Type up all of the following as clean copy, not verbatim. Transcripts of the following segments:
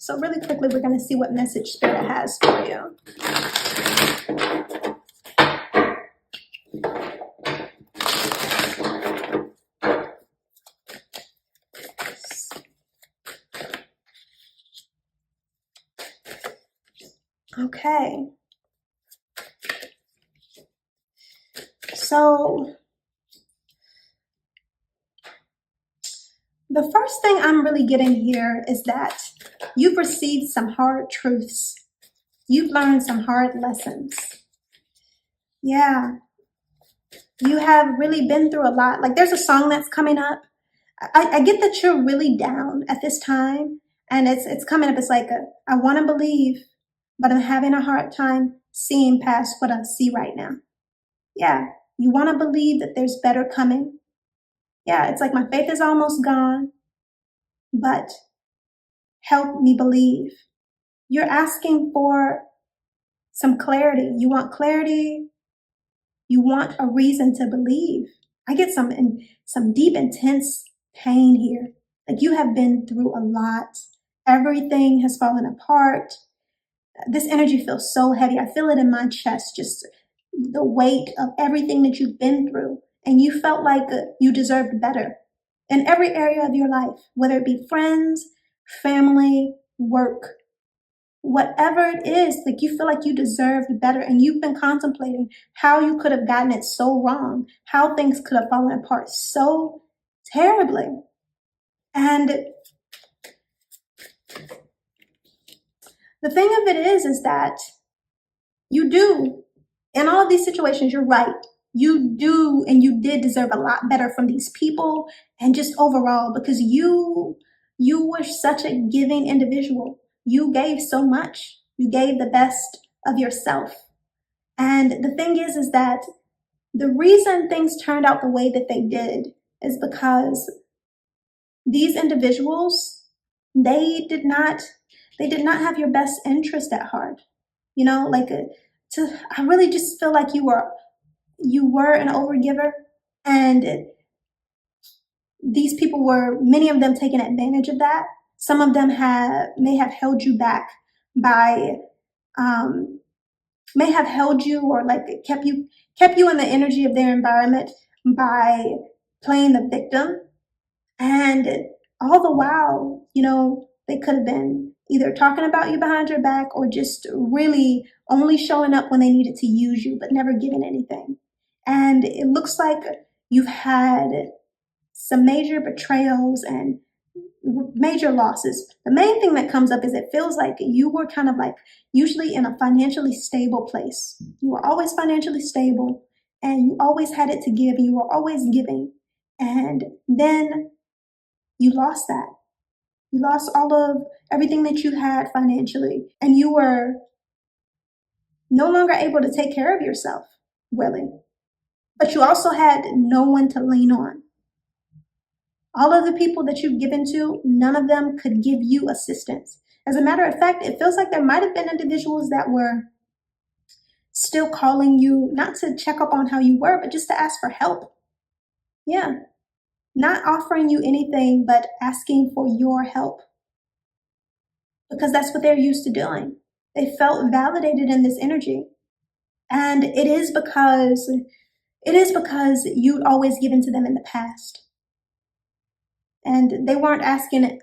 So really quickly, we're going to see what message Spirit has for you. Okay. So the first thing I'm really getting here is that you've received some hard truths. You've learned some hard lessons. Yeah. You have really been through a lot. Like there's a song that's coming up. I get that you're really down at this time, and it's coming up. It's like, I want to believe, but I'm having a hard time seeing past what I see right now. Yeah. You want to believe that there's better coming. Yeah. It's like my faith is almost gone, but help me believe. You're asking for some clarity. You want clarity. You want a reason to believe. I get some deep, intense pain here. Like you have been through a lot. Everything has fallen apart. This energy feels so heavy. I feel it in my chest, just the weight of everything that you've been through. And you felt like you deserved better in every area of your life, whether it be friends, family, work, whatever it is, like you feel like you deserved better, and you've been contemplating how you could have gotten it so wrong, how things could have fallen apart so terribly. And the thing of it is that you do, in all of these situations, you're right. You do, and you did deserve a lot better from these people, and just overall, because you were such a giving individual. You gave so much. You gave the best of yourself. And the thing is that the reason things turned out the way that they did is because these individuals, they did not have your best interest at heart. You know, like I really just feel like you were an overgiver, and these people were, many of them, taking advantage of that. Some of them may have held you back by, may have held you, or like kept you in the energy of their environment by playing the victim. And all the while, you know, they could have been either talking about you behind your back, or just really only showing up when they needed to use you, but never giving anything. And it looks like you've had some major betrayals and major losses. The main thing that comes up is it feels like you were kind of like usually in a financially stable place. You were always financially stable, and you always had it to give, and you were always giving. And then you lost that. You lost all of everything that you had financially, and you were no longer able to take care of yourself, really. But you also had no one to lean on. All of the people that you've given to, none of them could give you assistance. As a matter of fact, it feels like there might have been individuals that were still calling you, not to check up on how you were, but just to ask for help. Yeah. Not offering you anything, but asking for your help. Because that's what they're used to doing. They felt validated in this energy. And it is because you'd always given to them in the past. And they weren't asking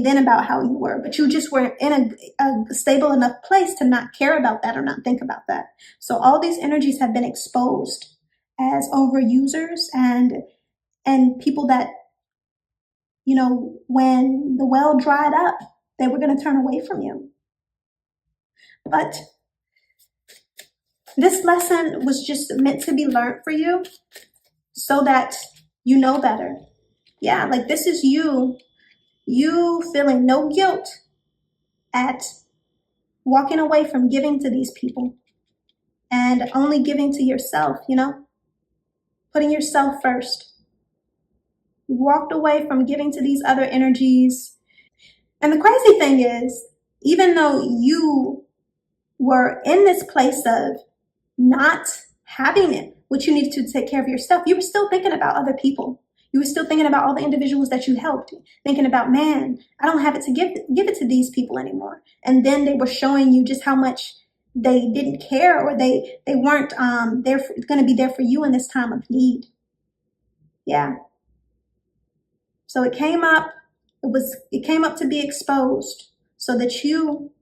then about how you were, but you just weren't in a stable enough place to not care about that or not think about that. So all these energies have been exposed as overusers and people that, you know, when the well dried up, they were going to turn away from you. But this lesson was just meant to be learned for you so that you know better. Yeah, like this is you feeling no guilt at walking away from giving to these people and only giving to yourself, you know, putting yourself first. You walked away from giving to these other energies. And the crazy thing is, even though you were in this place of not having it, what you needed to take care of yourself, you were still thinking about other people. You were still thinking about all the individuals that you helped, thinking about, man, I don't have it to give it to these people anymore. And then they were showing you just how much they didn't care, or they weren't going to be there for you in this time of need. Yeah. So it came up. It came up to be exposed, so that you,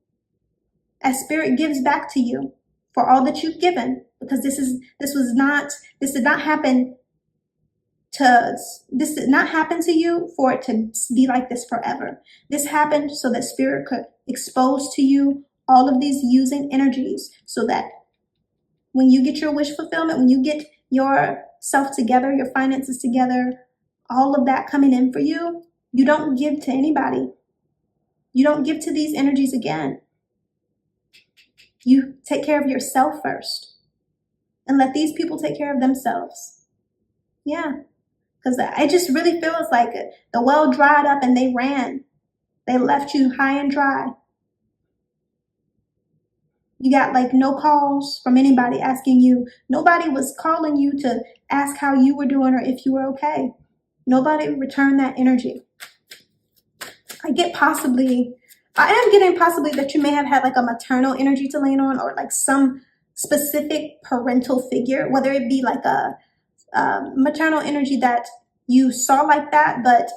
as Spirit gives back to you for all that you've given, because this did not happen to you for it to be like this forever. This happened so that Spirit could expose to you all of these using energies, so that when you get your wish fulfillment, when you get yourself together, your finances together, all of that coming in for you, you don't give to anybody. You don't give to these energies again. You take care of yourself first and let these people take care of themselves. Yeah. Because it just really feels like the well dried up and they ran. They left you high and dry. You got like no calls from anybody asking you. Nobody was calling you to ask how you were doing or if you were okay. Nobody returned that energy. I am getting possibly that you may have had like a maternal energy to lean on, or like some specific parental figure, whether it be like a maternal energy that you saw like that, but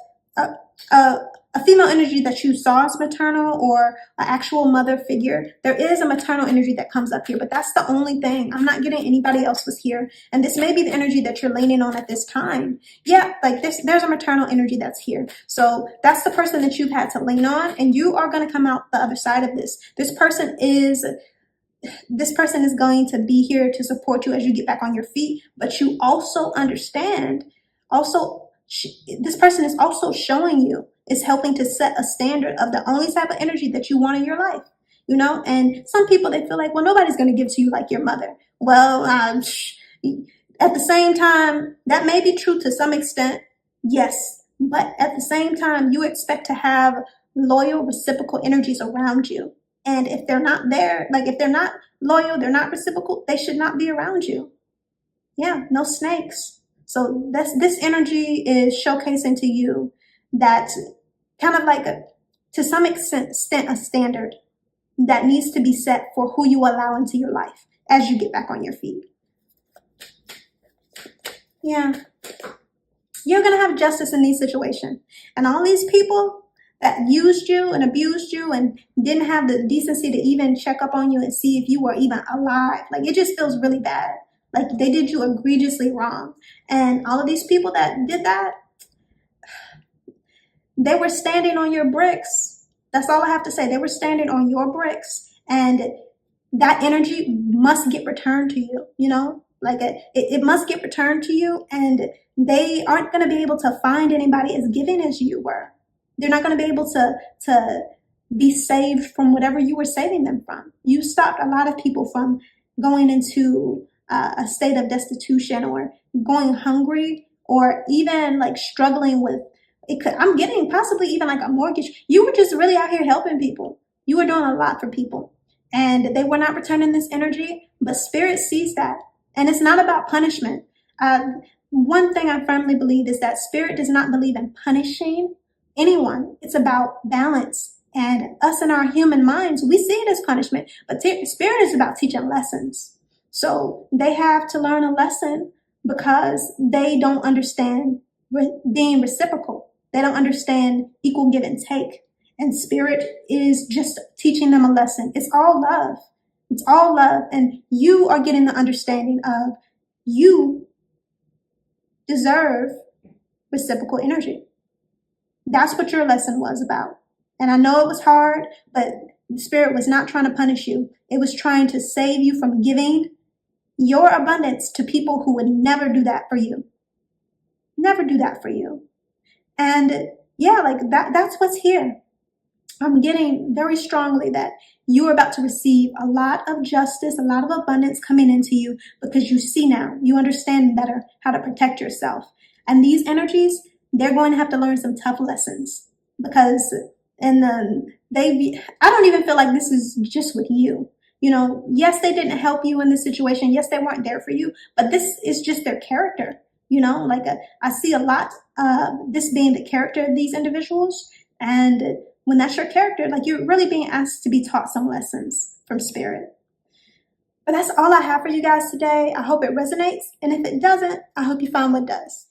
a female energy that you saw as maternal, or an actual mother figure. There is a maternal energy that comes up here, but that's the only thing. I'm not getting anybody else was here. And this may be the energy that you're leaning on at this time. Yeah, like there's a maternal energy that's here. So that's the person that you've had to lean on, and you are going to come out the other side of this. This person is going to be here to support you as you get back on your feet, but you also understand, this person is also showing you, is helping to set a standard of the only type of energy that you want in your life, and some people, they feel like, well, nobody's going to give to you like your mother. Well, at the same time, that may be true to some extent, yes, but at the same time, you expect to have loyal, reciprocal energies around you. And if they're not there, like if they're not loyal, they're not reciprocal, they should not be around you. Yeah, no snakes. So this energy is showcasing to you that kind of like to some extent a standard that needs to be set for who you allow into your life as you get back on your feet. Yeah. You're going to have justice in these situations. And all these people that used you and abused you and didn't have the decency to even check up on you and see if you were even alive. Like, it just feels really bad. Like, they did you egregiously wrong. And all of these people that did that, they were standing on your bricks. That's all I have to say. They were standing on your bricks. And that energy must get returned to you, Like, it must get returned to you. And they aren't going to be able to find anybody as giving as you were. They're not going to be able to be saved from whatever you were saving them from. You stopped a lot of people from going into a state of destitution, or going hungry, or even like struggling with I'm getting possibly even like a mortgage. You were just really out here helping people. You were doing a lot for people, and they were not returning this energy, but Spirit sees that. And it's not about punishment. One thing I firmly believe is that Spirit does not believe in punishing anyone. It's about balance. And us in our human minds, we see it as punishment, but Spirit is about teaching lessons. So they have to learn a lesson because they don't understand being reciprocal. They don't understand equal give and take. And Spirit is just teaching them a lesson. It's all love. It's all love. And you are getting the understanding of you deserve reciprocal energy. That's what your lesson was about. And I know it was hard, but the Spirit was not trying to punish you. It was trying to save you from giving your abundance to people who would never do that for you. Never do that for you. And yeah, like that's what's here. I'm getting very strongly that you are about to receive a lot of justice, a lot of abundance coming into you, because you see now, you understand better how to protect yourself. And these energies, they're going to have to learn some tough lessons, because I don't even feel like this is just with you. Yes, they didn't help you in this situation. Yes, they weren't there for you, but this is just their character. You know, like I see a lot, this being the character of these individuals. And when that's your character, like you're really being asked to be taught some lessons from spirit. But that's all I have for you guys today. I hope it resonates. And if it doesn't, I hope you find what does.